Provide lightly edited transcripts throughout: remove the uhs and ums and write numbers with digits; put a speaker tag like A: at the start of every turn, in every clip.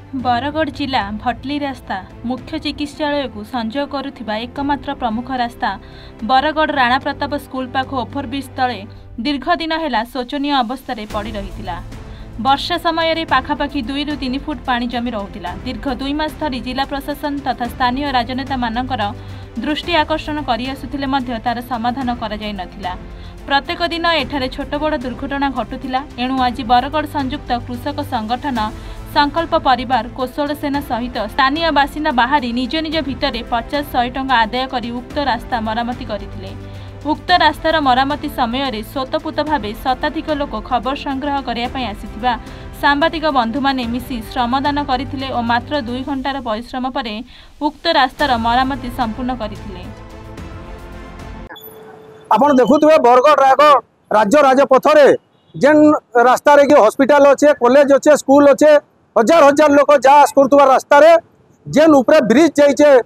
A: बरगढ़ जिला भटली रास्ता मुख्य चिकित्सालय को संजोग करुथिबा एकमात्र प्रमुख रास्ता बरगढ़ राणा प्रताप स्कूल पाख ओभरब्रिज तले दीर्घ दिन है शोचनीय अवस्था पड़ रही। वर्षा समय पाखापाखि 2 ରୁ 3 फुट पानी जमी रहुथिला। दीर्घ 2 मास धरी जिला प्रशासन तथा स्थानीय राजनेता मानकर दृष्टि आकर्षण करि आसुथिले मध्य तार समाधान करा जाय नथिला। प्रत्येक दिन एठारे छोट बड़ दुर्घटना घटुथिला। एणु आज बरगढ़ संयुक्त कृषक संगठन संकल्प परिवार कोशल सेना सहित स्थानीय बासिंदा बाहरी निज निज भितर 50-100 टंका आदाय करी उक्त रास्ता मरामती करथिले। उक्त रास्तार मरामती समय स्वतःपूत भाव शताधिक लोक खबर संग्रह करने आसीथिबा सांबादिक बंधु माने मिसी श्रमदान करथिले और मात्र 2 घंटार परिश्रम पर उक्त रास्तार मरामती संपूर्ण करथिले।
B: आपण देखुथिबे बरगढ़ राज्य राजपथरे जेन रास्ता रे कि हॉस्पिटल अच्छे, कॉलेज अच्छे, स्कूल अच्छे, हजार हजार लोक जा आसुवा रास्ता रे जेन ऊपर ब्रिज जाइए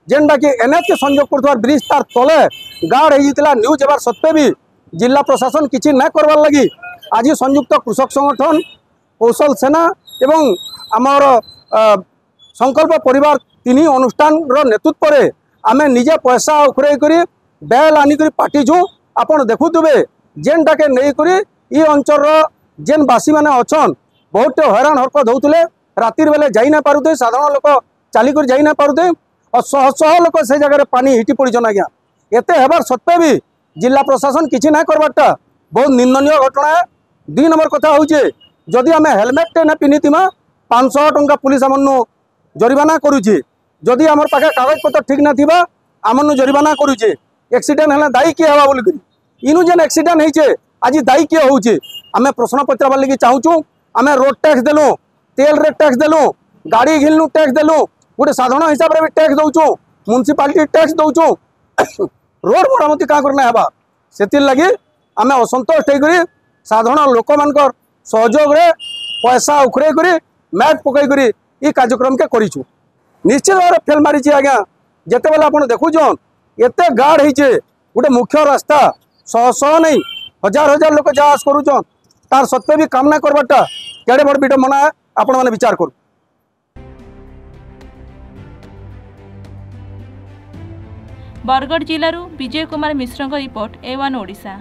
B: जेनटा कि एनएच के संयोग कर ब्रिज तार तले गाड़ होता न्यूज एबार सत्वे भी जिला प्रशासन किसी ना करवार लगी आज संयुक्त कृषक संगठन कौशल सेना एवं आमर संकल्प परिवार 3 अनुष्ठान नेतृत्व में आम निजे पैसा उखरे कर बैल आनिक पाटिछु। आपड़ देखुवे जेनटा के नहींकर ये अंचल जेन बासी मैंने अच्छन बहुत हैरान हरकत होते राति बेले जाई ना पारुते, साधारण लोक चलिक जाई ना पारुते और शह शह लोक से जगह पानी हिटी पड़न। आज्ञा एत हेबार सत्वे भी जिला प्रशासन किसी ना करवाटा बहुत निंदनीय घटना है। 2 नंबर कथा हूँ जदि आम हेलमेट ना पिंधिमा 500 टंका पुलिस आमन जरिमाना करुचे। जदि आम पाखे कागज पत्र ठीक ना आमन जरिमाना करुचे। एक्सीडेंट है दायी किए हवा बोलिक इनु जेन एक्सीडेंट होइछे आज दायी किए होउछे आम प्रश्न पचार लगी चाहूँ। आम रोड टैक्स देलु, तेल रे टैक्स देलु, गाड़ी घिलनु टैक्स देलु, गोटे साधारण हिसाब से भी टैक्स दौचु, म्युनिसिपालिटी टैक्स दौचु, रोड मरामती क्या करना है से लगी आम असंतोष होकर साधारण लोक मान सहयोग पैसा उखरे कर मैट पकईकर ये कार्यक्रम के करूँ। निश्चित भाव फेल मारी आज्ञा जिते बेले आप देखुन एत गाड़ होचे गोटे मुख्य रास्ता शह शह नहीं हजार हजार लोक जा आस करुचन तार सत्वे भी काम ना करवाटा केड़े बड़ विडंबना है आपण मैंने विचार करूँ।
A: Bargarh जिलूर Vijay Kumar Mishra report A1 Odisha.